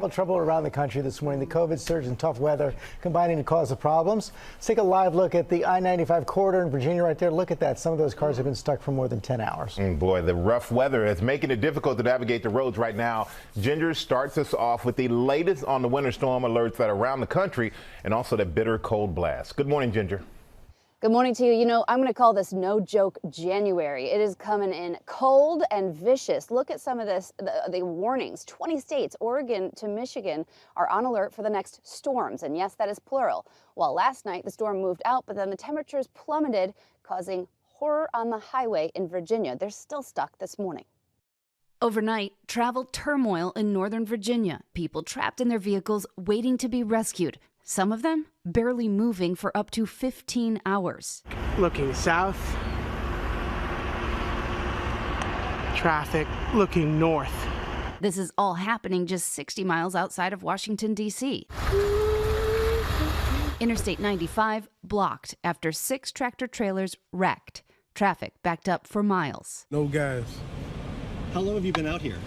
Trouble around the country this morning. The COVID surge and tough weather combining to cause the problems. Let's take a live look at the I-95 corridor in Virginia right there. Look at that. Some of those cars have been stuck for more than 10 hours. Boy, the rough weather is making it difficult to navigate the roads right now. Ginger starts us off with the latest on the winter storm alerts that are around the country and also the bitter cold blast. Good morning, Ginger. Good morning to you. You know, I'm going to call this no joke January. It is coming in cold and vicious. Look at some of this, the warnings. 20 states, Oregon to Michigan, are on alert for the next storms. And yes, that is plural. Well, last night the storm moved out, but then the temperatures plummeted, causing horror on the highway in Virginia. They're still stuck this morning. Overnight, travel turmoil in Northern Virginia. People trapped in their vehicles waiting to be rescued. Some of them barely moving for up to 15 hours. Looking south, traffic looking north. This is all happening just 60 miles outside of Washington, D.C. Interstate 95 blocked after 6 tractor trailers wrecked. Traffic backed up for miles. No gas. How long have you been out here?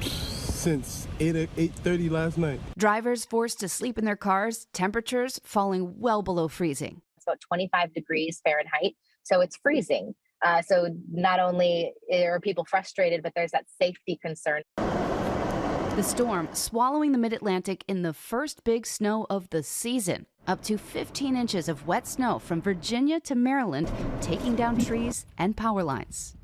Since 8:30 last night. Drivers forced to sleep in their cars, temperatures falling well below freezing. It's about 25 degrees Fahrenheit, so it's freezing. So not only are people frustrated, but there's that safety concern. The storm swallowing the mid-Atlantic in the first big snow of the season. Up to 15 inches of wet snow from Virginia to Maryland, taking down trees and power lines.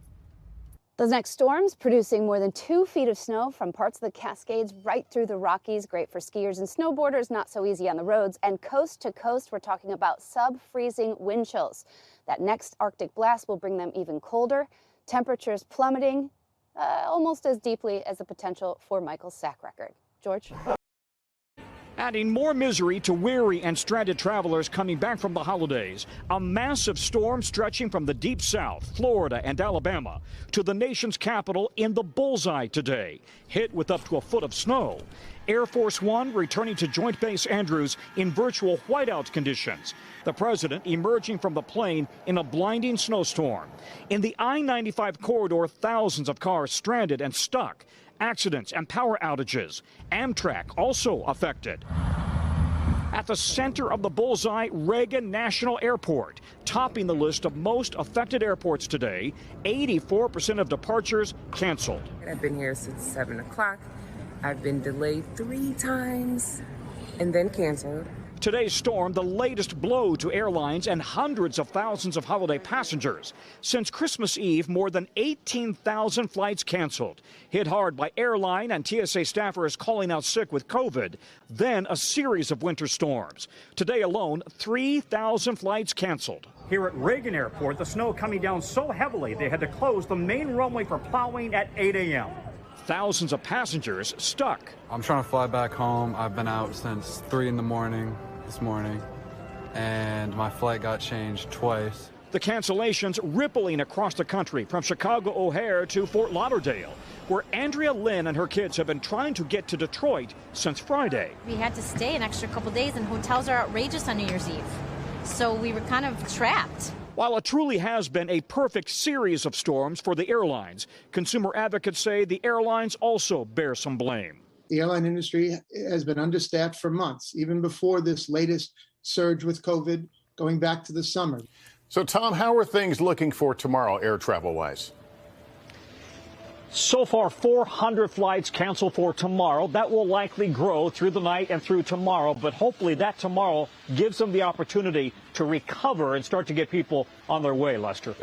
Those next storms producing more than 2 feet of snow from parts of the Cascades right through the Rockies. Great for skiers and snowboarders, not so easy on the roads. And coast to coast, we're talking about sub-freezing wind chills. That next Arctic blast will bring them even colder. Temperatures plummeting almost as deeply as the potential for Michael's sack record. George? Adding more misery to weary and stranded travelers coming back from the holidays. A massive storm stretching from the deep south, Florida and Alabama, to the nation's capital in the bullseye today, hit with up to a foot of snow. Air Force One returning to Joint Base Andrews in virtual whiteout conditions. The president emerging from the plane in a blinding snowstorm. In the I-95 corridor, thousands of cars stranded and stuck. Accidents and power outages. Amtrak also affected. At the center of the bullseye, Reagan National Airport, topping the list of most affected airports today. 84% of departures canceled. I've been here since 7 o'clock. I've been delayed 3 times and then canceled. Today's storm, the latest blow to airlines and hundreds of thousands of holiday passengers. Since Christmas Eve, more than 18,000 flights canceled. Hit hard by airline and TSA staffers calling out sick with COVID. Then a series of winter storms. Today alone, 3,000 flights canceled. Here at Reagan Airport, the snow coming down so heavily they had to close the main runway for plowing at 8 a.m. Thousands of passengers stuck. I'm trying to fly back home. I've been out since 3 in the morning this morning, and my flight got changed twice. The cancellations rippling across the country from Chicago O'Hare to Fort Lauderdale, where Andrea Lynn and her kids have been trying to get to Detroit since Friday. We had to stay an extra couple days, and hotels are outrageous on New Year's Eve. So we were kind of trapped. While it truly has been a perfect series of storms for the airlines, consumer advocates say the airlines also bear some blame. The airline industry has been understaffed for months, even before this latest surge with COVID going back to the summer. So, Tom, how are things looking for tomorrow, air travel-wise? So far, 400 flights canceled for tomorrow. That will likely grow through the night and through tomorrow, but hopefully that tomorrow gives them the opportunity to recover and start to get people on their way, Lester.